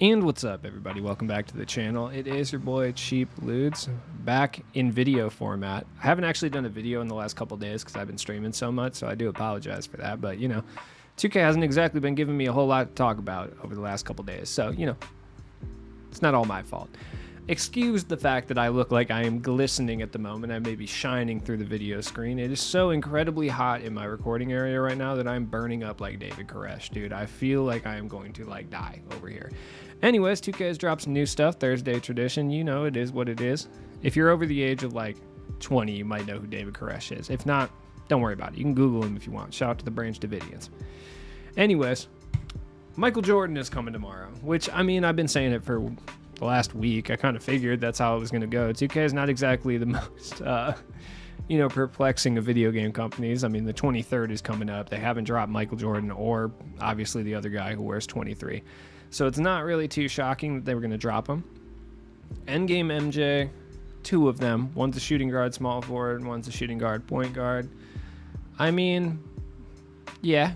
And what's up, everybody? Welcome back to the channel. It is your boy Cheap Ludes, back in video format. I haven't actually done a video in the last couple days because I've been streaming so much, so I do apologize for that. But, 2K hasn't exactly been giving me a whole lot to talk about over the last couple days, so, it's not all my fault. Excuse the fact that I look like I am glistening at the moment. I may be shining through the video screen. It is so incredibly hot in my recording area right now that I'm burning up like David Koresh, dude. I feel like I am going to die over here. Anyways, 2K has dropped some new stuff. Thursday tradition, it is what it is. If you're over the age of 20, you might know who David Koresh is. If not, don't worry about it. You can Google him if you want. Shout out to the Branch Davidians. Anyways, Michael Jordan is coming tomorrow, which, I've been saying it for the last week. I kind of figured that's how it was going to go. 2K is not exactly the most, perplexing of video game companies. The 23rd is coming up. They haven't dropped Michael Jordan or obviously the other guy who wears 23. So it's not really too shocking that they were going to drop him. Endgame MJ, two of them. One's a shooting guard, small forward, and one's a shooting guard, point guard. Yeah.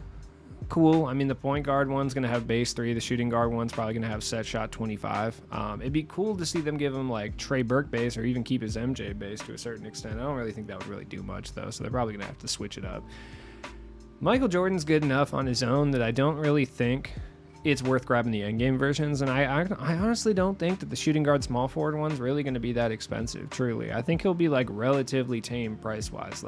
Cool. The point guard one's going to have base 3. The shooting guard one's probably going to have set shot 25. It'd be cool to see them give him Trey Burke base or even keep his MJ base to a certain extent. I don't really think that would really do much though, so they're probably going to have to switch it up. Michael Jordan's good enough on his own that I don't really think it's worth grabbing the endgame versions, and I honestly don't think that the shooting guard small forward one's really going to be that expensive, truly. I think he'll be relatively tame price-wise.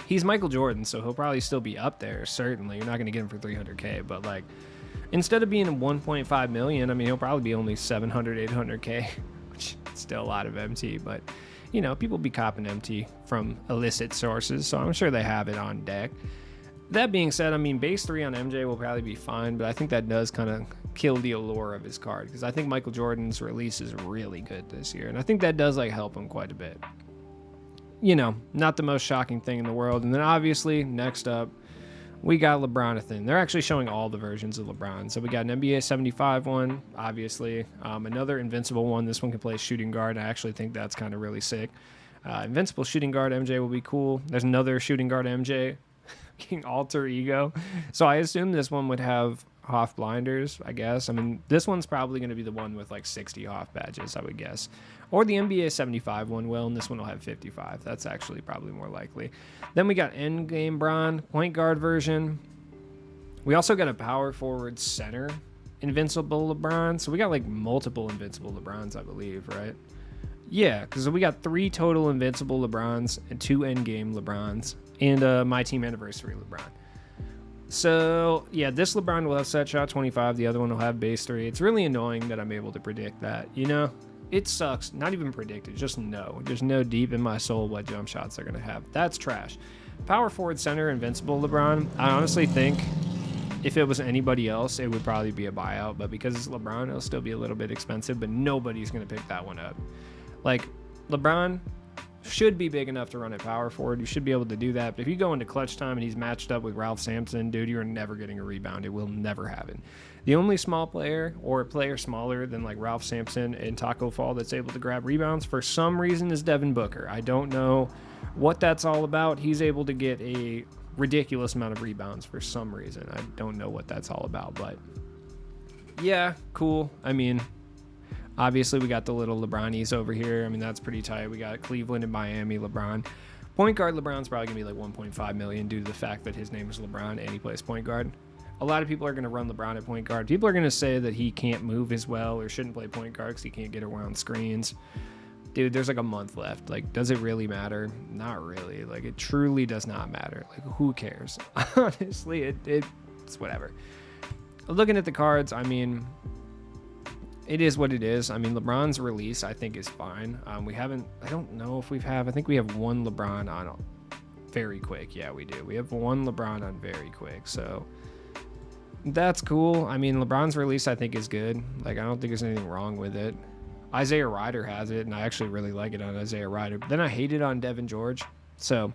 He's Michael Jordan, so he'll probably still be up there, certainly. You're not going to get him for 300K, but instead of being 1.5 million, he'll probably be only 700, 800K, which is still a lot of MT, but, people be copping MT from illicit sources, so I'm sure they have it on deck. That being said, base 3 on MJ will probably be fine, but I think that does kind of kill the allure of his card, because I think Michael Jordan's release is really good this year, and I think that does help him quite a bit. Not the most shocking thing in the world. And then obviously, next up, we got LeBronathan. They're actually showing all the versions of LeBron. So we got an NBA 75 one, obviously. Another Invincible one. This one can play shooting guard. I actually think that's kind of really sick. Invincible shooting guard MJ will be cool. There's another shooting guard MJ, alter ego. So I assume this one would have Hoff blinders, I guess. This one's probably going to be the one with 60 Hoff badges, I would guess. Or the NBA 75 one will, and this one will have 55. That's actually probably more likely. Then we got Endgame Bron, point guard version. We also got a power forward center Invincible LeBron. So we got multiple Invincible LeBrons, I believe, right? Yeah, because we got 3 total Invincible LeBrons and 2 Endgame LeBrons and My Team Anniversary LeBron. So, yeah, this LeBron will have set shot 25. The other one will have base 3. It's really annoying that I'm able to predict that, It sucks. Not even predict it. Just know. Just know deep in my soul what jump shots they're going to have. That's trash. Power forward center Invincible LeBron. I honestly think if it was anybody else, it would probably be a buyout. But because it's LeBron, it'll still be a little bit expensive. But nobody's going to pick that one up. LeBron should be big enough to run at power forward. You should be able to do that. But if you go into clutch time and he's matched up with Ralph Sampson, dude, you're never getting a rebound. It will never happen. The only small player or a player smaller than Ralph Sampson and Taco Fall that's able to grab rebounds for some reason is Devin Booker. I don't know what that's all about. He's able to get a ridiculous amount of rebounds for some reason. I don't know what that's all about, but yeah, cool. Obviously, we got the little LeBronies over here. That's pretty tight. We got Cleveland and Miami LeBron. Point guard LeBron's probably going to be 1.5 million due to the fact that his name is LeBron and he plays point guard. A lot of people are going to run LeBron at point guard. People are going to say that he can't move as well or shouldn't play point guard because he can't get around screens. Dude, there's a month left. Does it really matter? Not really. It truly does not matter. Who cares? Honestly, it's whatever. Looking at the cards, it is what it is. LeBron's release, I think, is fine. I don't know if I think we have one LeBron on very quick. Yeah, we do. We have one LeBron on very quick. So that's cool. LeBron's release, I think, is good. I don't think there's anything wrong with it. Isaiah Ryder has it, and I actually really like it on Isaiah Ryder. But then I hate it on Devin George. So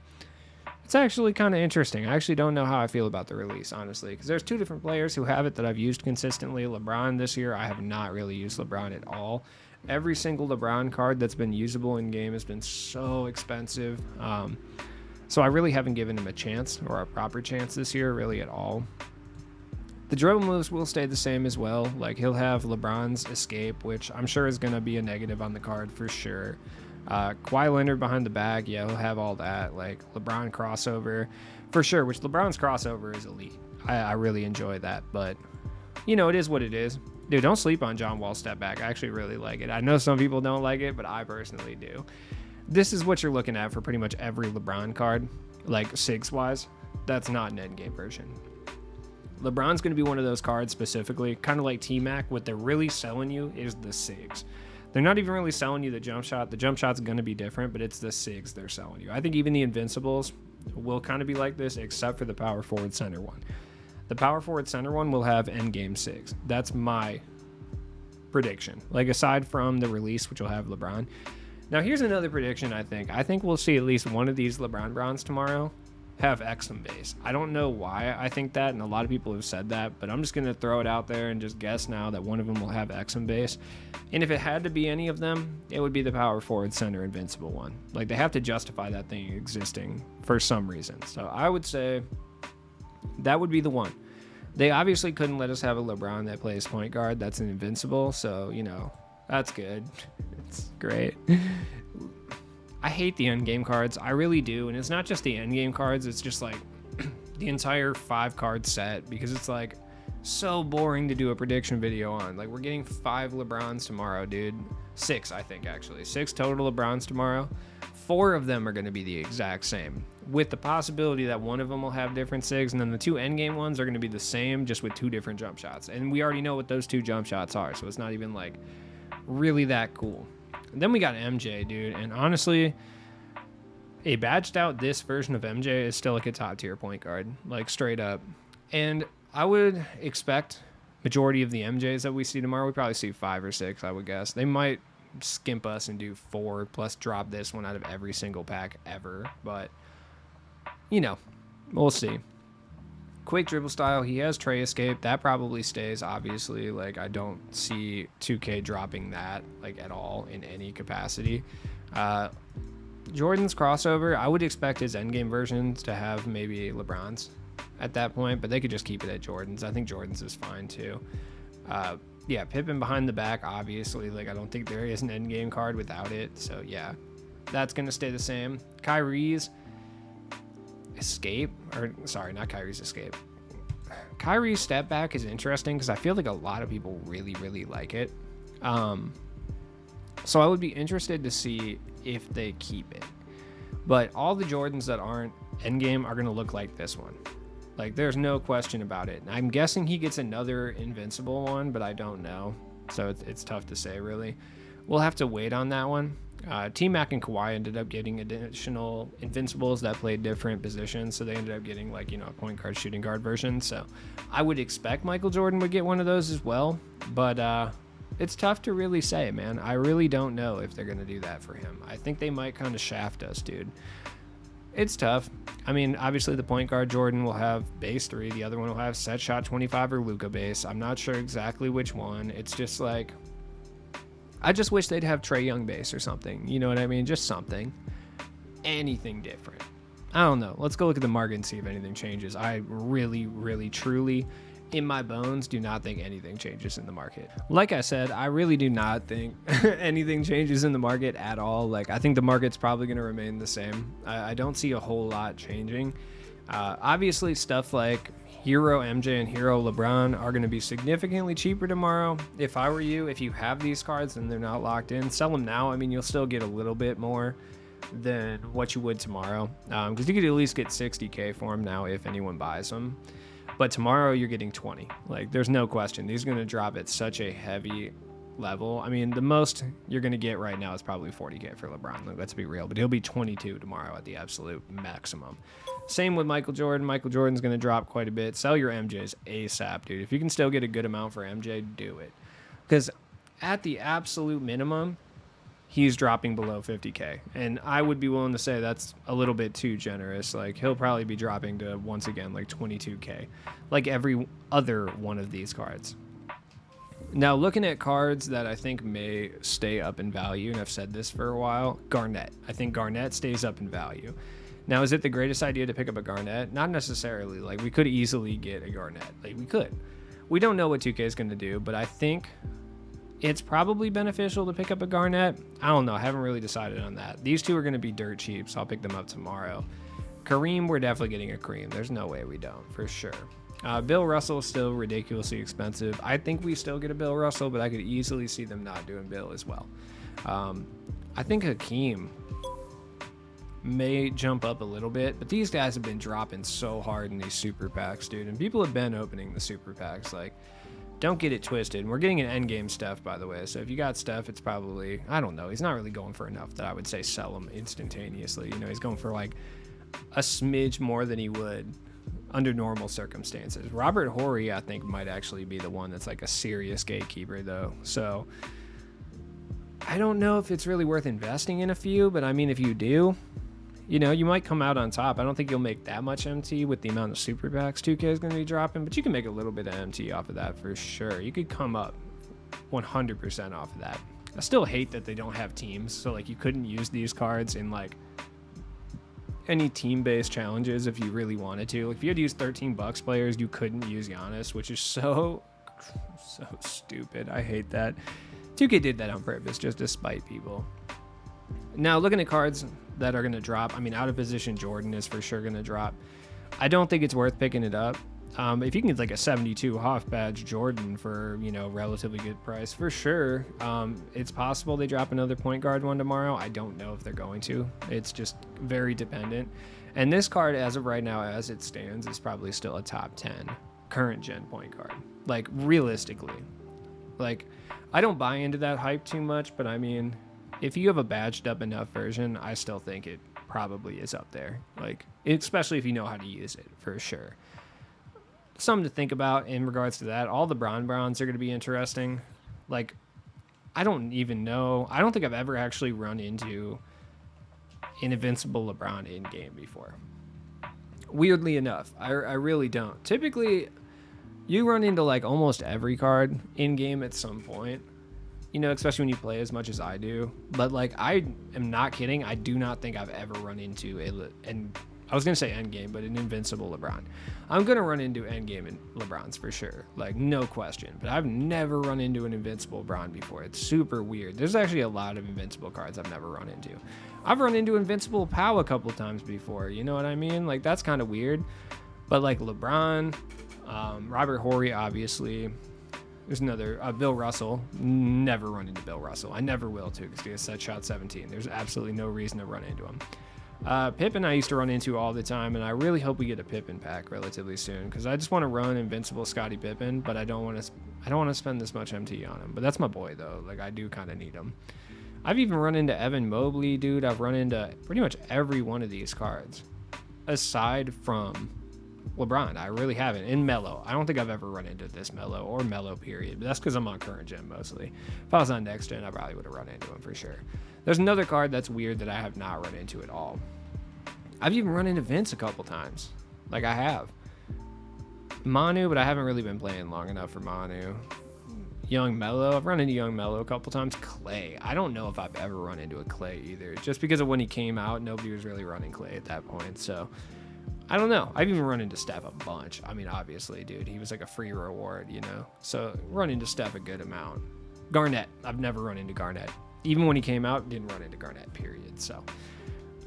it's actually kind of interesting. I actually don't know how I feel about the release, honestly, because there's 2 different players who have it that I've used consistently. LeBron this year, I have not really used LeBron at all. Every single LeBron card that's been usable in game has been so expensive. So I really haven't given him a chance or a proper chance this year, really at all. The dribble moves will stay the same as well. Like, he'll have LeBron's escape, which I'm sure is going to be a negative on the card for sure. Kawhi Leonard behind the back, yeah, he'll have all that. Like, LeBron crossover for sure, which LeBron's crossover is elite. I really enjoy that, but it is what it is. Dude, don't sleep on John Wall step back. I actually really like it. I know some people don't like it, but I personally do. This is what you're looking at for pretty much every LeBron card, like SIGs wise. That's not an endgame version. LeBron's going to be one of those cards specifically, kind of like T-Mac. What they're really selling you is the SIGs. They're not even really selling you the jump shot. The jump shot's going to be different, but it's the SIGs they're selling you. I think even the Invincibles will kind of be like this, except for the power forward center one. The power forward center one will have endgame SIGs. That's my prediction. Like, aside from the release, which will have LeBron. Now, here's another prediction I think. I think we'll see at least one of these LeBron bronze tomorrow have Exum base. I don't know why I think that, and a lot of people have said that, but I'm just going to throw it out there and just guess now that one of them will have Exum base. And if it had to be any of them, it would be the power forward center invincible one. Like, they have to justify that thing existing for some reason. So I would say that would be the one. They obviously couldn't let us have a LeBron that plays point guard. That's an invincible. So, that's good. It's great. I hate the endgame cards. I really do. And it's not just the endgame cards. It's just like the entire 5-card set, because it's like so boring to do a prediction video on. Like, we're getting 5 LeBrons tomorrow, dude. 6, I think, actually. 6 total LeBrons tomorrow. 4 of them are going to be the exact same, with the possibility that one of them will have different SIGs, and then the 2 endgame ones are going to be the same, just with 2 different jump shots. And we already know what those 2 jump shots are, so it's not even like really that cool. And then we got MJ, dude, and honestly, a badged out this version of MJ is still like a top tier point guard, like straight up. And I would expect majority of the MJs that we see tomorrow, we probably see 5 or 6, I would guess. They might skimp us and do 4 plus drop this one out of every single pack ever, but we'll see. Quick dribble style, he has tray escape. That probably stays, obviously. Like, I don't see 2K dropping that, like, at all in any capacity. Jordan's crossover, I would expect his endgame versions to have maybe LeBron's at that point, but they could just keep it at Jordan's. I think Jordan's is fine, too. Yeah, Pippen behind the back, obviously. Like, I don't think there is an endgame card without it. So, yeah, that's going to stay the same. Kyrie's escape, or sorry, not Kyrie's escape. Kyrie's step back is interesting because I feel like a lot of people really, really like it. So I would be interested to see if they keep it. But all the Jordans that aren't endgame are going to look like this one. Like, there's no question about it. I'm guessing he gets another invincible one, but I don't know. So it's tough to say, really. We'll have to wait on that one. T-Mac and Kawhi ended up getting additional invincibles that played different positions, so they ended up getting, like, a point guard, shooting guard version. So I would expect Michael Jordan would get one of those as well, but it's tough to really say, man. I really don't know if they're going to do that for him. I think they might kind of shaft us, dude. It's tough. I mean, obviously the point guard Jordan will have base 3. The other one will have set shot 25 or Luka base. I'm not sure exactly which one. It's just like, I just wish they'd have Trae Young base or something. You know what I mean? Just something. Anything different. I don't know. Let's go look at the market and see if anything changes. I really, really, truly, in my bones, do not think anything changes in the market. Like I said, I really do not think anything changes in the market at all. Like, I think the market's probably going to remain the same. I don't see a whole lot changing. Obviously, stuff like Hero MJ and Hero LeBron are going to be significantly cheaper tomorrow. If I were you, if you have these cards and they're not locked in, sell them now. I mean, you'll still get a little bit more than what you would tomorrow, because you could at least get 60K for them now if anyone buys them. But tomorrow you're getting 20. Like, there's no question. These are going to drop at such a heavy level. I mean, the most you're going to get right now is probably 40K for LeBron. Like, let's be real. But he'll be 22 tomorrow at the absolute maximum. Same with Michael Jordan. Michael Jordan's going to drop quite a bit. Sell your MJs ASAP, dude. If you can still get a good amount for MJ, do it. Because at the absolute minimum, he's dropping below 50K. And I would be willing to say that's a little bit too generous. Like, he'll probably be dropping to, once again, like 22K. Like every other one of these cards. Now, looking at cards that I think may stay up in value, and I've said this for a while, Garnett. I think Garnett stays up in value. Now, is it the greatest idea to pick up a Garnett? Not necessarily. Like, we could easily get a Garnett. Like, we could. We don't know what 2K is going to do, but I think it's probably beneficial to pick up a Garnett. I don't know. I haven't really decided on that. These two are going to be dirt cheap, so I'll pick them up tomorrow. Kareem, we're definitely getting a Kareem. There's no way we don't, for sure. Bill Russell is still ridiculously expensive. I think we still get a Bill Russell, but I could easily see them not doing Bill as well. I think Hakeem may jump up a little bit, but these guys have been dropping so hard in these super packs, dude. And people have been opening the super packs. Like, don't get it twisted. And we're getting an endgame Steph, by the way. So if you got Steph, it's probably, I don't know. He's not really going for enough that I would say sell him instantaneously. You know, he's going for like a smidge more than he would under normal circumstances. Robert Horry, I think, might actually be the one that's like a serious gatekeeper, though. So I don't know if it's really worth investing in a few, but I mean, if you do, you know, you might come out on top. I don't think you'll make that much MT with the amount of super packs 2K is going to be dropping, but you can make a little bit of MT off of that for sure. You could come up 100% off of that. I still hate that they don't have teams, so like you couldn't use these cards in like any team-based challenges if you really wanted to. Like if you had to use 13 Bucks players, you couldn't use Giannis, which is so stupid. I hate that. 2K did that on purpose just to spite people. Now, looking at cards that are going to drop, I mean, out of position Jordan is for sure going to drop. I don't think it's worth picking it up. If you can get like a 72 Hoff badge Jordan for, you know, relatively good price, for sure. It's possible they drop another point guard one tomorrow. I don't know if they're going to. It's just very dependent. And this card, as of right now, as it stands, is probably still a top 10 current gen point guard. Like, realistically. Like, I don't buy into that hype too much, but I mean, if you have a badged up enough version, I still think it probably is up there. Like, especially if you know how to use it, for sure. Something to think about in regards to that. All the Browns are going to be interesting. Like, I don't even know. I don't think I've ever actually run into an invincible LeBron in game before. Weirdly enough, I really don't. Typically, you run into like almost every card in game at some point. You know, especially when you play as much as I do. But like, I am not kidding. I do not think I've ever run into and I was going to say endgame, but an invincible LeBron. I'm going to run into endgame and LeBrons for sure. Like, no question. But I've never run into an invincible LeBron before. It's super weird. There's actually a lot of invincible cards I've never run into. I've run into invincible Pow a couple times before. You know what I mean? Like, that's kind of weird. But like LeBron, Robert Horry, obviously. There's another, Bill Russell. Never run into Bill Russell. I never will, too, because he has set shot 17. There's absolutely no reason to run into him. Pippen I used to run into all the time, and I really hope we get a Pippen pack relatively soon, because I just want to run invincible Scottie Pippen, but I don't want to spend this much MT on him. But that's my boy, though. Like, I do kind of need him. I've even run into Evan Mobley, dude. I've run into pretty much every one of these cards, aside from LeBron. I really haven't. In Melo, I don't think I've ever run into this Melo or Melo period, but that's because I'm on current gen mostly. If I was on next gen, I probably would have run into him for sure. There's another card that's weird that I have not run into at all. I've even run into Vince a couple times. Like, I have. Manu, but I haven't really been playing long enough for Manu. Young Melo, I've run into Young Melo a couple times. Clay, I don't know if I've ever run into a Clay either. Just because of when he came out, nobody was really running Clay at that point, so I don't know. I've even run into Steph a bunch. I mean, obviously, dude, he was like a free reward, you know? So run into Steph a good amount. Garnett, I've never run into Garnett. Even when he came out, didn't run into Garnett, period. So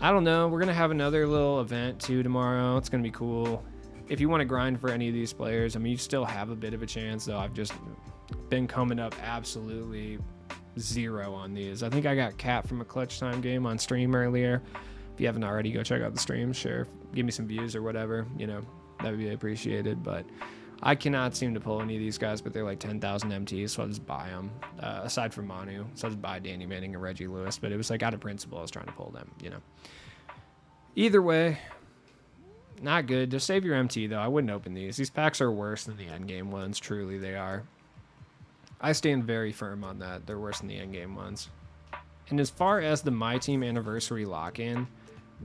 I don't know. We're going to have another little event too tomorrow. It's going to be cool. If you want to grind for any of these players, I mean, you still have a bit of a chance, though. I've just been coming up absolutely zero on these. I think I got Cat from a Clutch Time game on stream earlier. If you haven't already, go check out the stream. Sure, give me some views or whatever, you know, that would be appreciated. But I cannot seem to pull any of these guys, but they're like 10,000 MTs, so I'll just buy them. Aside from Manu, so I'll just buy Danny Manning and Reggie Lewis. But it was like out of principle, I was trying to pull them, you know. Either way, not good. Just save your MT, though. I wouldn't open these. These packs are worse than the endgame ones. Truly, they are. I stand very firm on that. They're worse than the endgame ones. And as far as the My Team Anniversary lock-in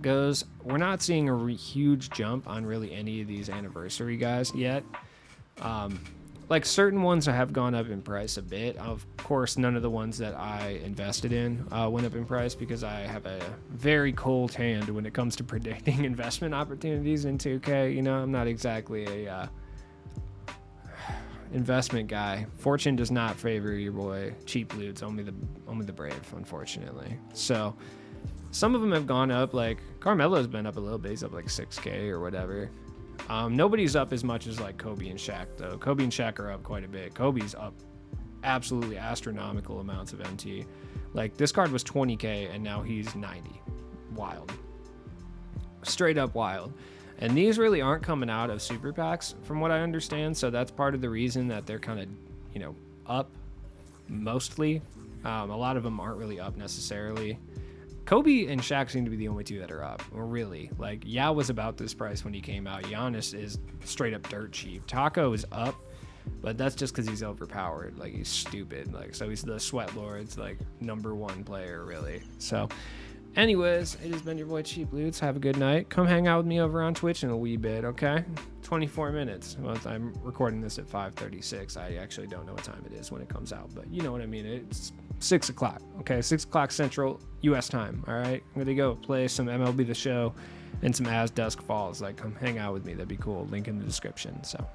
goes, we're not seeing a huge jump on really any of these anniversary guys yet. Like certain ones have gone up in price a bit. Of course, none of the ones that I invested in went up in price because I have a very cold hand when it comes to predicting investment opportunities in 2K. You know, I'm not exactly a investment guy. Fortune does not favor your boy cheap loots, only the brave, unfortunately. So some of them have gone up. Like Carmelo's been up a little bit. He's up like 6K or whatever. Nobody's up as much as like Kobe and Shaq though. Kobe and Shaq are up quite a bit. Kobe's up absolutely astronomical amounts of MT. Like this card was 20K and now he's 90. Wild. Straight up wild. And these really aren't coming out of super packs from what I understand. So that's part of the reason that they're kind of, you know, up mostly. A lot of them aren't really up necessarily. Kobe and Shaq seem to be the only two that are up, really. Like, Yao was about this price when he came out. Giannis is straight up dirt cheap. Taco is up, but that's just because he's overpowered. Like, he's stupid. Like, so he's the Sweat Lord's, like, #1 player, really. So, anyways, it has been your boy Cheap Loots. Have a good night. Come hang out with me over on Twitch in a wee bit, okay? 24 minutes. Well, I'm recording this at 5:36. I actually don't know what time it is when it comes out, but you know what I mean. It's 6 o'clock, okay? 6 o'clock Central U.S. time, all right? I'm going to go play some MLB The Show and some As Dusk Falls. Like, come hang out with me. That'd be cool. Link in the description, so...